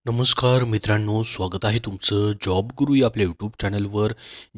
नमस्कार मित्रांनो, स्वागत आहे तुमचं जॉब गुरु या आपल्या यूट्यूब चॅनलवर.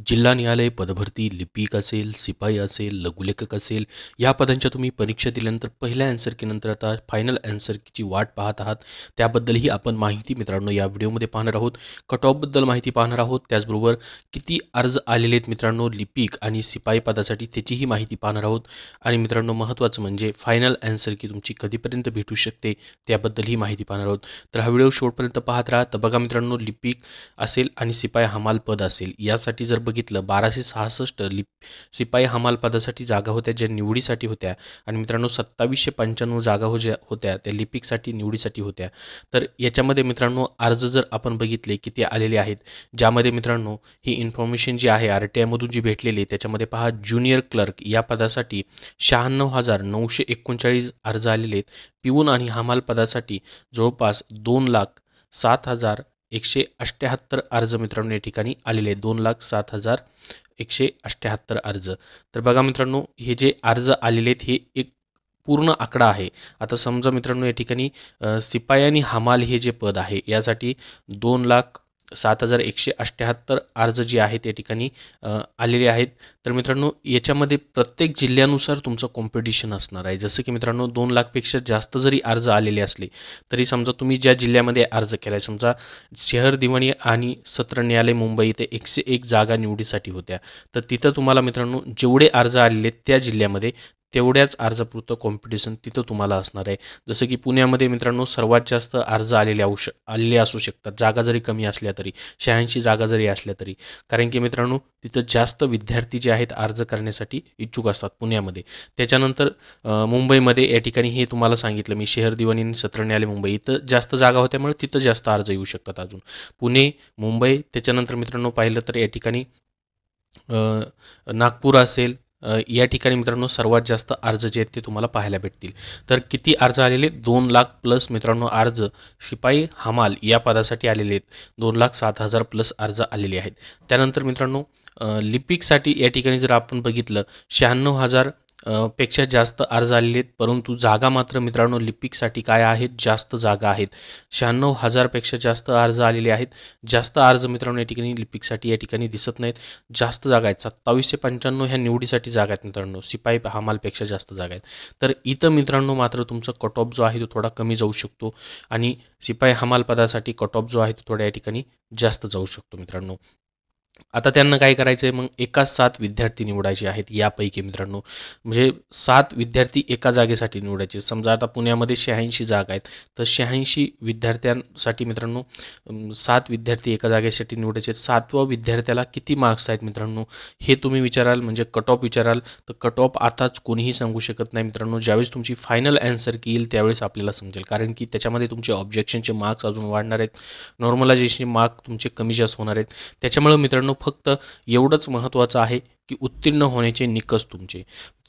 जिल्हा न्यायालय पदभरती लिपिक असेल, शिपाई असेल, लघुलेखक असेल, या पदांच्या तुम्ही परीक्षा दिल्यानंतर पहिल्या आन्सर कीनंतर आता फायनल आन्सर कीची वाट पाहत आहात. त्याबद्दलही आपण माहिती मित्रांनो या व्हिडिओमध्ये पाहणार आहोत. कट ऑफबद्दल माहिती पाहणार आहोत. त्याचबरोबर किती अर्ज आलेले आहेत मित्रांनो लिपिक आणि शिपाई पदासाठी त्याचीही माहिती पाहणार आहोत. आणि मित्रांनो महत्त्वाचं म्हणजे फायनल आन्सर की तुमची कधीपर्यंत भेटू शकते त्याबद्दलही माहिती पाहणार आहोत. तर हा व्हिडिओ शेवटपर्यंत पाहत राहा. तर बघा मित्रांनो, लिपिक असेल आणि शिपाई हमाल पद असेल यासाठी जर बघितलं 1266 शिपाई हमाल पदासाठी जागा होत्या ज्या निवडीसाठी होत्या. आणि मित्रांनो 2795 जागा होत्या त्या लिपिकसाठी निवडीसाठी होत्या. तर याच्यामध्ये मित्रांनो अर्ज जर आपण बघितले किती आलेले आहेत, ज्यामध्ये मित्रांनो ही इन्फॉर्मेशन जी आहे RTI मधून जी भेटलेली त्याच्यामध्ये पहा, ज्युनियर क्लर्क या पदासाठी 96,939 अर्ज आलेले आहेत. पिऊन आणि हमाल पदासाठी जवळपास 2,07,178 अर्ज मित्रांनो या ठिकाणी आलेले आहेत. 2,07,178 अर्ज. तर बघा मित्रांनो, हे जे अर्ज आलेले आहेत हे एक पूर्ण आकडा आहे. आता समजा मित्रांनो या ठिकाणी शिपाई आणि हमाल हे जे पद आहे यासाठी 2,07,178 अर्ज जे आहेत या ठिकाणी आलेले आहेत. तर मित्रांनो याच्यामध्ये प्रत्येक जिल्ह्यानुसार तुमचं कॉम्पिटिशन असणार आहे. जसं की मित्रांनो 2 लाखपेक्षा जास्त जरी अर्ज आलेले असले तरी समजा तुम्ही ज्या जिल्ह्यामध्ये अर्ज केला आहे, समजा शहर दिवाणी आणि सत्र न्यायालय मुंबई इथे 101 जागा निवडीसाठी होत्या, तर तिथं तुम्हाला मित्रांनो जेवढे अर्ज आलेले त्या जिल्ह्यामध्ये तेवढ्याच अर्जापुरतं कॉम्पिटिशन तिथं तुम्हाला असणार आहे. जसं की पुण्यामध्ये मित्रांनो सर्वात जास्त अर्ज आलेले असू शकतात, जागा जरी कमी असल्या तरी, 86 जागा जरी असल्या तरी. कारण की मित्रांनो तिथं जास्त विद्यार्थी जे आहेत अर्ज करण्यासाठी इच्छुक असतात पुण्यामध्ये. त्याच्यानंतर मुंबईमध्ये या ठिकाणी हे तुम्हाला सांगितलं मी, शहर दिवाणी आणि सत्र न्यायालय मुंबई इथं जास्त जागा होत्यामुळे तिथं जास्त अर्ज येऊ शकतात. अजून पुणे, मुंबई, त्याच्यानंतर मित्रांनो पाहिलं तर या ठिकाणी नागपूर असेल, या ठिकाणी मित्रांनो सर्वात जास्त अर्ज जे आहेत ते तुम्हाला पाहायला भेटतील. तर किती अर्ज आलेले? 2 लाख प्लस मित्रांनो अर्ज शिपाई हमाल या पदासाठी आलेले आहेत. 2,07,000 प्लस अर्ज आलेले आहेत. त्यानंतर मित्रांनो लिपिकसाठी या ठिकाणी जर आपण बघितलं 96,000 पेक्षा जास्त अर्ज आलेले आहेत. परंतु जागा मात्र मित्रांनो लिपिकसाठी काय आहेत? जास्त जागा आहेत. 96,000 पेक्षा जास्त अर्ज आलेले आहेत. जास्त अर्ज मित्रांनो या ठिकाणी लिपिकसाठी या ठिकाणी दिसत नाहीत. जास्त जागा आहेत. 2795 ह्या निवडीसाठी जागा आहेत मित्रांनो. शिपाई हमालपेक्षा जास्त जागा आहेत. तर इथं मित्रांनो मात्र तुमचा कट ऑफ जो आहे तो थोडा कमी जाऊ शकतो आणि शिपाई हमाल पदासाठी कट ऑफ जो आहे तो थोड्या या ठिकाणी जास्त जाऊ शकतो मित्रांनो. आता त्यांना काय करायचं आहे, मग एकाच 7 विद्यार्थी निवडायचे आहेत. यापैकी मित्रांनो म्हणजे 7 विद्यार्थी एका जागेसाठी निवडायचे. समजा आता पुण्यामध्ये 86 जागा आहेत, तर 86 विद्यार्थ्यांसाठी मित्रांनो 7 विद्यार्थी एका जागेसाठी निवडायचे. 7व्या विद्यार्थ्याला किती मार्क्स आहेत मित्रांनो हे तुम्ही विचाराल, म्हणजे कट ऑफ विचाराल. तर कट ऑफ आताच कोणीही सांगू शकत नाही मित्रांनो. ज्यावेळेस तुमची फायनल आन्सर की येईल त्यावेळेस आपल्याला समजेल, कारण की त्याच्यामध्ये तुमचे ऑब्जेक्शनचे मार्क्स अजून वाढणार आहेत, नॉर्मलायझेशनचे मार्क तुमचे कमी जास्त होणार आहेत. त्याच्यामुळे मित्रांनो फक्त एवढंच महत्त्वाचं आहे की उत्तीर्ण होण्याचे निकष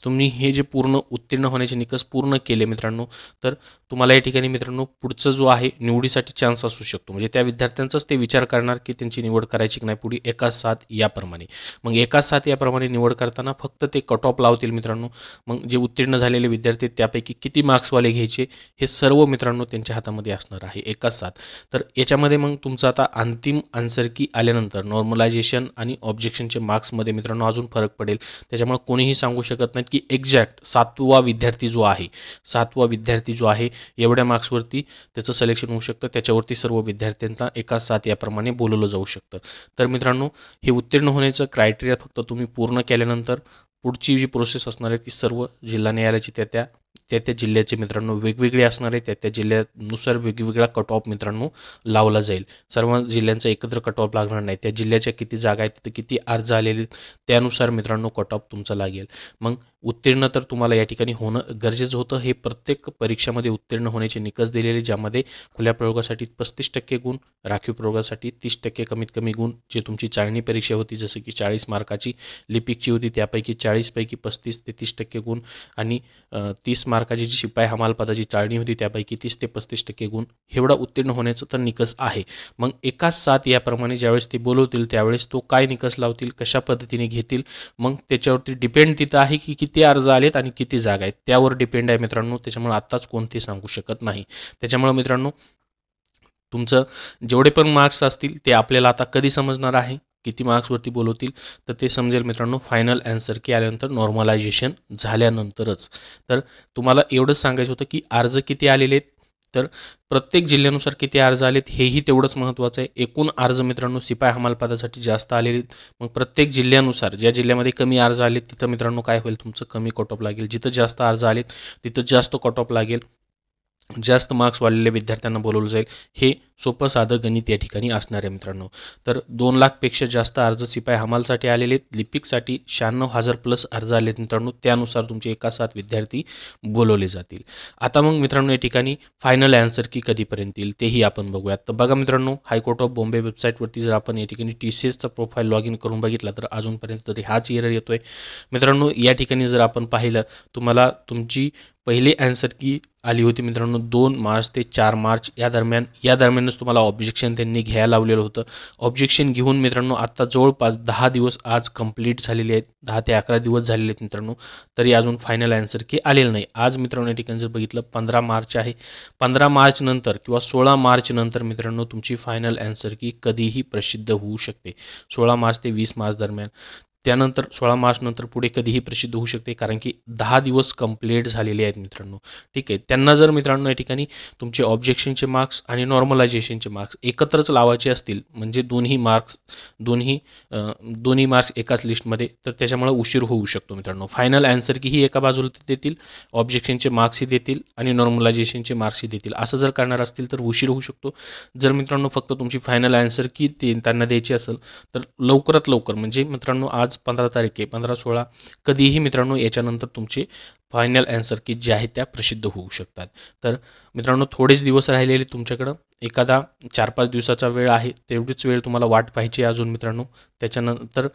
तुम्ही हे जे पूर्ण उत्तीर्ण होण्याचे निकष पूर्ण केले मित्रांनो, तर तुम्हाला या ठिकाणी मित्रांनो पुढचं जो आहे निवडीसाठी चान्स असू शकतो. म्हणजे त्या विद्यार्थ्यांचाच ते विचार करणार की त्यांची निवड करायची की नाही पुढे एकाच 7 याप्रमाणे. मग एकाच 7 याप्रमाणे निवड करताना फक्त ते कट ऑफ लावतील मित्रांनो. मग जे उत्तीर्ण झालेले विद्यार्थी त्यापैकी किती मार्क्सवाले घ्यायचे हे सर्व मित्रांनो त्यांच्या हातामध्ये असणार आहे एकाच 7. तर याच्यामध्ये मग तुमचं आता अंतिम आन्सर की आल्यानंतर नॉर्मलायझेशन आणि ऑब्जेक्शनचे मार्क्समध्ये मित्रांनो अजून फरक पडेल. त्याच्यामुळे कोणीही सांगू शकत नाही की एक्झॅक्ट 7वा विद्यार्थी जो आहे एवढ्या मार्क्सवरती त्याचं सिलेक्शन होऊ शकतं. त्याच्यावरती सर्व विद्यार्थ्यांना एकाच 7 याप्रमाणे बोलवलं जाऊ शकतं. तर मित्रांनो हे उत्तीर्ण होण्याचं क्रायटेरिया फक्त तुम्ही पूर्ण केल्यानंतर पुढची जी प्रोसेस असणार आहे ती सर्व जिल्हा न्यायालयाची त्या जिल्ह्याचे मित्रांनो वेगवेगळे असणार आहे. त्या जिल्ह्यानुसार वेगवेगळा कट ऑफ मित्रांनो लावला जाईल. सर्व जिल्ह्यांचा एकत्र कट ऑफ लागणार नाही. त्या जिल्ह्याच्या किती जागा आहेत, तिथे किती अर्ज आलेले त्यानुसार मित्रांनो कट ऑफ तुमचा लागेल. मग उत्तीर्ण तर तुम्हाला या ठिकाणी होणं गरजेचं होतं. हे प्रत्येक परीक्षेमध्ये उत्तीर्ण होण्याचे निकष दिलेले, ज्यामध्ये खुल्या प्रयोगासाठी 35% गुण, राखीव प्रयोगासाठी 30% कमीत कमी गुण, जे तुमची चाळणी परीक्षा होती जसं की 40 मार्काची लिपिकची होती त्यापैकी 40 पैकी 35 ते 30% गुण, आणि 30 मार्काची जी शिपाई हमाल पदाची चाळणी होती त्यापैकी 30 ते 35% गुण, एवढा उत्तीर्ण होण्याचं तर निकष आहे. मग एकाच 7 याप्रमाणे ज्यावेळेस ते बोलवतील त्यावेळेस तो काय निकष लावतील, कशा पद्धतीने घेतील, मग त्याच्यावरती डिपेंड तिथं आहे की किती अर्ज आलेत आणि किती जागा आहेत त्यावर डिपेंड आहे मित्रांनो. त्याच्यामुळे आत्ताच कोणते सांगू शकत नाही. त्याच्यामुळे मित्रांनो तुमचं जेवढे पण मार्क्स असतील ते आपल्याला आता कधी समजणार आहे, किती मार्क्सवरती बोलवतील, तर ते समजेल मित्रांनो फायनल ॲन्सर की आल्यानंतर नॉर्मलायझेशन झाल्यानंतरच. तर तुम्हाला एवढंच सांगायचं होतं की अर्ज किती आलेले आहेत, तर प्रत्येक जिल्ह्यानुसार किती अर्ज आलेत हेही तेवढंच महत्त्वाचं आहे. एकूण अर्ज मित्रांनो शिपाई हमाल पदासाठी जास्त आलेले आहेत. मग प्रत्येक जिल्ह्यानुसार ज्या जिल्ह्यामध्ये कमी अर्ज आलेत तिथं मित्रांनो काय होईल, तुमचं कमी कट ऑफ लागेल. जिथं जास्त अर्ज आलेत तिथं जास्त कट ऑफ लागेल. जास्त मार्क्स वाढलेल्या विद्यार्थ्यांना बोलवलं जाईल. हे सोपं साधं गणित या ठिकाणी असणार आहे मित्रांनो. तर 2 लाखपेक्षा जास्त अर्ज शिपाई हमालसाठी आलेले आहेत. लिपिकसाठी 96,000 प्लस अर्ज आले आहेत मित्रांनो. त्यानुसार तुमचे एका 7 विद्यार्थी बोलवले जातील. आता मग मित्रांनो या ठिकाणी फायनल ॲन्सर की कधीपर्यंत येईल तेही आपण बघूयात. तर बघा मित्रांनो, हायकोर्ट ऑफ बॉम्बे वेबसाईटवरती जर आपण या ठिकाणी TCSचा प्रोफाईल लॉग इन करून बघितला तर अजूनपर्यंत तरी हाच एरर येतोय मित्रांनो. या ठिकाणी जर आपण पाहिलं, तुम्हाला तुमची पहिली ॲन्सर की आली होती मित्रांनो 2 मार्च ते 4 मार्च या दरम्यानच तुम्हाला ऑब्जेक्शन त्यांनी घ्यायला लावलेलं होतं. ऑब्जेक्शन घेऊन मित्रांनो आत्ता जवळपास 10 दिवस आज कंप्लीट झालेले आहेत. 10 ते 11 दिवस झालेले आहेत मित्रांनो. तरी अजून फायनल ॲन्सर की आलेलं नाही. आज मित्रांनो या ठिकाणी जर बघितलं 15 मार्च आहे. 15 मार्च नंतर किंवा 16 मार्च नंतर मित्रांनो तुमची फायनल ॲन्सर की कधीही प्रसिद्ध होऊ शकते. 16 मार्च ते 20 मार्च दरम्यान. त्यानंतर 16 मार्च नंतर पुढे कधीही प्रसिद्ध होऊ शकते, कारण की 10 दिवस कंप्लीट झालेले आहेत मित्रांनो. ठीक आहे. त्यांना जर मित्रांनो या ठिकाणी तुमचे ऑब्जेक्शनचे मार्क्स आणि नॉर्मलायझेशनचे मार्क्स एकत्रच लावायचे असतील, म्हणजे दोन्ही मार्क्स एकाच लिस्टमध्ये, तर त्याच्यामुळे उशीर होऊ शकतो मित्रांनो. फायनल ॲन्सर की ही एका बाजूला देतील, ऑब्जेक्शनचे मार्क्सही देतील आणि नॉर्मलायझेशनचे मार्क्सही देतील. असं जर करणार असतील तर उशीर होऊ शकतो. जर मित्रांनो फक्त तुमची फायनल ॲन्सर की त्यांना द्यायची असेल तर लवकरात लवकर, म्हणजे मित्रांनो आज 15 तारीख आहे, 15-16 कधीही मित्रांनो याच्यानंतर तुमचे फायनल ॲन्सर की जे आहेत त्या प्रसिद्ध होऊ शकतात. तर मित्रांनो थोडेच दिवस राहिलेले तुमच्याकडं, एखादा 4-5 दिवसाचा वेळ आहे, तेवढीच वेळ तुम्हाला वाट पाहिजे अजून मित्रांनो. त्याच्यानंतर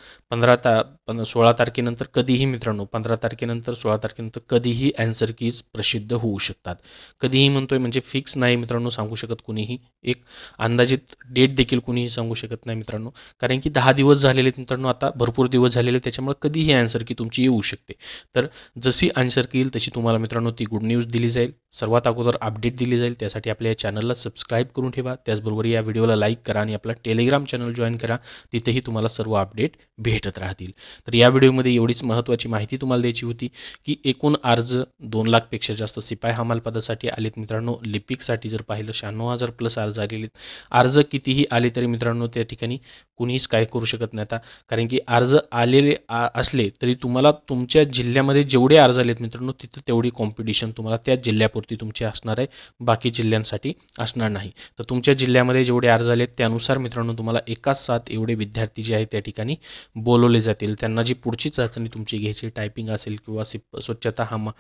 16 तारखेनंतर कधीही मित्रांनो 15 तारखेनंतर 16 तारखेनंतर कधीही ॲन्सर कीज प्रसिद्ध होऊ शकतात. कधीही म्हणतोय म्हणजे फिक्स नाही मित्रांनो सांगू शकत कुणीही, एक अंदाजित डेट देखील कुणीही सांगू शकत नाही मित्रांनो, कारण की 10 दिवस झालेले आहेत मित्रांनो, आता भरपूर दिवस झालेले, त्याच्यामुळे कधीही ॲन्सर की तुमची येऊ शकते. तर जशी ॲन्सर की येईल तशी तुम्हाला मित्रांनो ती गुड न्यूज दिली जाईल, सर्वात अगोदर अपडेट दिली जाईल. त्यासाठी आपल्या या चॅनलला सबस्क्राईब करून ठेवा. त्याचबरोबर या व्हिडिओला लाईक करा आणि आपला टेलिग्राम चॅनल जॉईन करा. तिथेही तुम्हाला सर्व अपडेट भेटत राहतील. तर या व्हिडिओमध्ये एवढीच महत्त्वाची माहिती तुम्हाला द्यायची होती की एकूण अर्ज 2 लाखपेक्षा जास्त शिपाई हमाल पदासाठी आलेत मित्रांनो. लिपिकसाठी जर पाहिलं 96,000 प्लस अर्ज आलेले. अर्ज कितीही आले तरी मित्रांनो त्या ठिकाणी कुणीच काय करू शकत नाही आता, कारण की अर्ज आलेले असले तरी तुम्हाला तुमच्या जिल्ह्यामध्ये जेवढे अर्ज आलेत मित्रांनो तिथं तेवढी कॉम्पिटिशन तुम्हाला त्या जिल्ह्यापुरती तुमची असणार आहे, बाकी जिल्ह्यांसाठी असणार नाही. तर तुमच्या जिल्ह्यामध्ये जेवढे अर्ज आलेत त्यानुसार मित्रांनो तुम्हाला एकाच 7 एवढे विद्यार्थी जे आहेत त्या ठिकाणी बोलवले जातील. त्यांना जी पुढची चाचणी तुमची घ्यायची, टायपिंग असेल किंवा स्वच्छता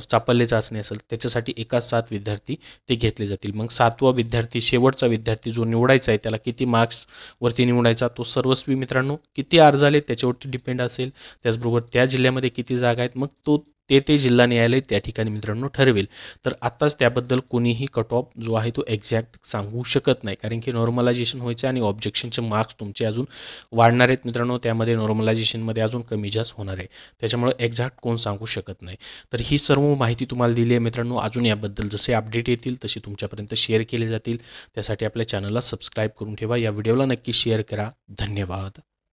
चापल्य चाचणी असेल, त्याच्यासाठी एकाच 7 विद्यार्थी ते घेतले जातील. मग 7वा विद्यार्थी, शेवटचा विद्यार्थी जो निवडायचा आहे त्याला किती मार्क्सवरती निवडायचा, तो सर्वस्वी मित्रांनो किती अर्ज आले त्याच्यावरती डिपेंड असेल. त्याचबरोबर त्या जिल्ह्यामध्ये किती जागा आहेत मग ते जिल्हा न्यायालय त्या ठिकाणी मित्रांनो ठरवेल. तर आत्ताच त्याबद्दल कोणीही कट ऑफ जो आहे तो एक्झॅक्ट सांगू शकत नाही, कारण की नॉर्मलायझेशन व्हायचं आणि ऑब्जेक्शनचे मार्क्स तुमचे अजून वाढणार आहेत मित्रांनो. त्यामध्ये नॉर्मलायझेशनमध्ये अजून कमी जास्त होणार आहे, त्याच्यामुळे एक्झॅक्ट कोण सांगू शकत नाही. तर ही सर्व माहिती तुम्हाला दिली आहे मित्रांनो. अजून याबद्दल जसे अपडेट येतील तसे तुमच्यापर्यंत शेअर केले जातील. त्यासाठी आपल्या चॅनलला सबस्क्राईब करून ठेवा. या व्हिडिओला नक्की शेअर करा. धन्यवाद.